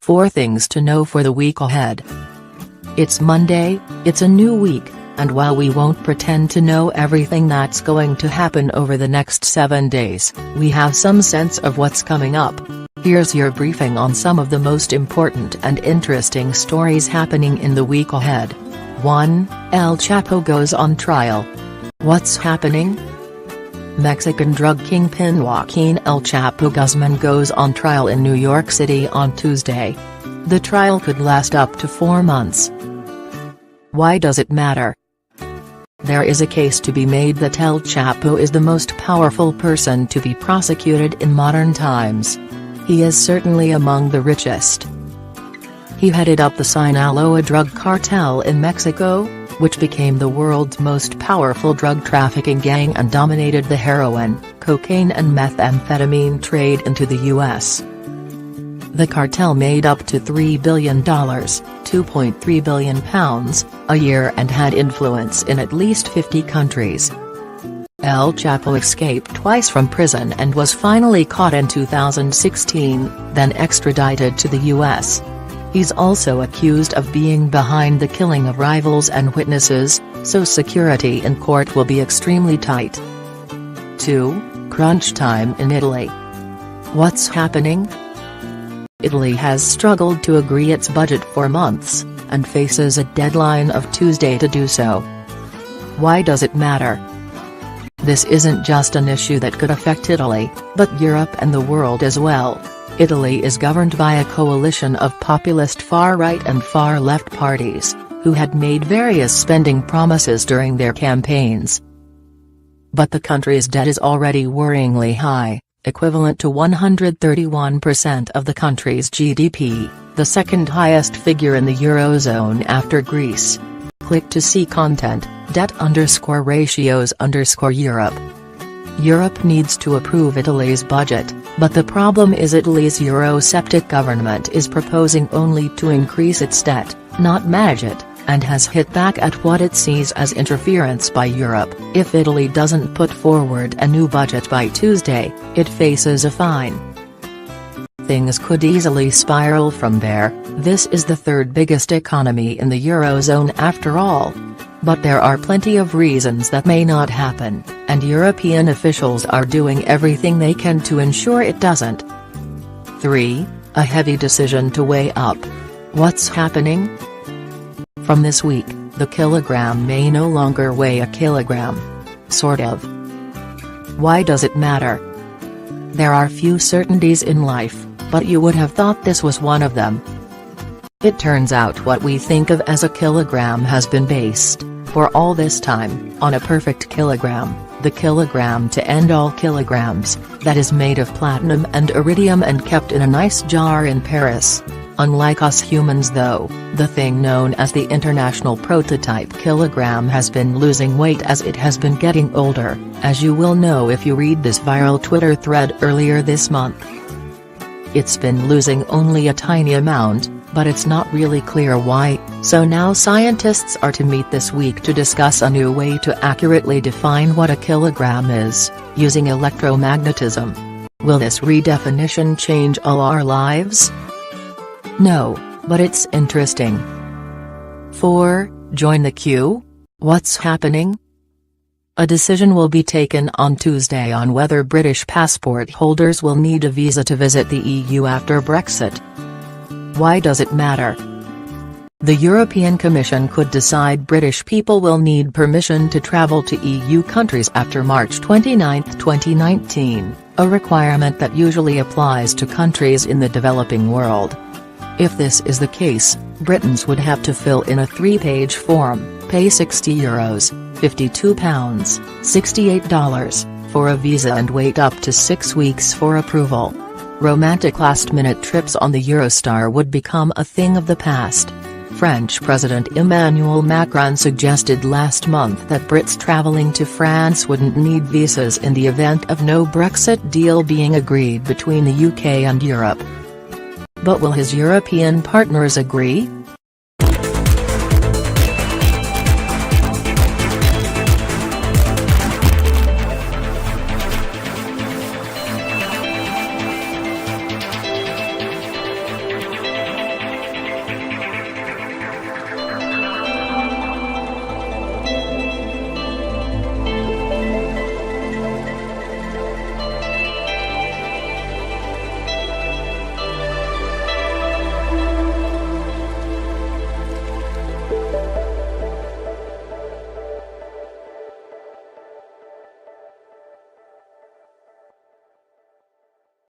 4 things to know for the week ahead. It's Monday, it's a new week, and while we won't pretend to know everything that's going to happen over the next 7 days, we have some sense of what's coming up. Here's your briefing on some of the most important and interesting stories happening in the week ahead. 1. El Chapo goes on trial. What's happening? Mexican drug kingpin Joaquin El Chapo Guzman goes on trial in New York City on Tuesday. The trial could last up to 4 months. Why does it matter? There is a case to be made that El Chapo is the most powerful person to be prosecuted in modern times. He is certainly among the richest. He headed up the Sinaloa drug cartel in Mexico, which became the world's most powerful drug trafficking gang and dominated the heroin, cocaine and methamphetamine trade into the U.S. The cartel made up to $3 billion, £2.3 billion, a year and had influence in at least 50 countries. El Chapo escaped twice from prison and was finally caught in 2016, then extradited to the U.S. He's also accused of being behind the killing of rivals and witnesses, so security in court will be extremely tight. 2. Crunch time in Italy. What's happening? Italy has struggled to agree its budget for months, and faces a deadline of Tuesday to do so. Why does it matter? This isn't just an issue that could affect Italy, but Europe and the world as well. Italy is governed by a coalition of populist far-right and far-left parties, who had made various spending promises during their campaigns. But the country's debt is already worryingly high, equivalent to 131% of the country's GDP, the second highest figure in the Eurozone after Greece. Click to see content, debt_ratios_Europe. Europe needs to approve Italy's budget, but the problem is Italy's Eurosceptic government is proposing only to increase its debt, not manage it, and has hit back at what it sees as interference by Europe. If Italy doesn't put forward a new budget by Tuesday, it faces a fine. Things could easily spiral from there. This is the third biggest economy in the Eurozone after all. But there are plenty of reasons that may not happen, and European officials are doing everything they can to ensure it doesn't. 3. A heavy decision to weigh up. What's happening? From this week, the kilogram may no longer weigh a kilogram. Sort of. Why does it matter? There are few certainties in life, but you would have thought this was one of them. It turns out what we think of as a kilogram has been based, for all this time, on a perfect kilogram, the kilogram to end all kilograms, that is made of platinum and iridium and kept in a nice jar in Paris. Unlike us humans though, the thing known as the international prototype kilogram has been losing weight as it has been getting older, as you will know if you read this viral Twitter thread earlier this month. It's been losing only a tiny amount, but it's not really clear why, so now scientists are to meet this week to discuss a new way to accurately define what a kilogram is, using electromagnetism. Will this redefinition change all our lives? No, but it's interesting. 4. Join the queue? What's happening? A decision will be taken on Tuesday on whether British passport holders will need a visa to visit the EU after Brexit. Why does it matter? The European Commission could decide British people will need permission to travel to EU countries after March 29, 2019, a requirement that usually applies to countries in the developing world. If this is the case, Britons would have to fill in a 3-page form, pay €60, £52, $68, for a visa and wait up to 6 weeks for approval. Romantic last-minute trips on the Eurostar would become a thing of the past. French President Emmanuel Macron suggested last month that Brits travelling to France wouldn't need visas in the event of no Brexit deal being agreed between the UK and Europe. But will his European partners agree?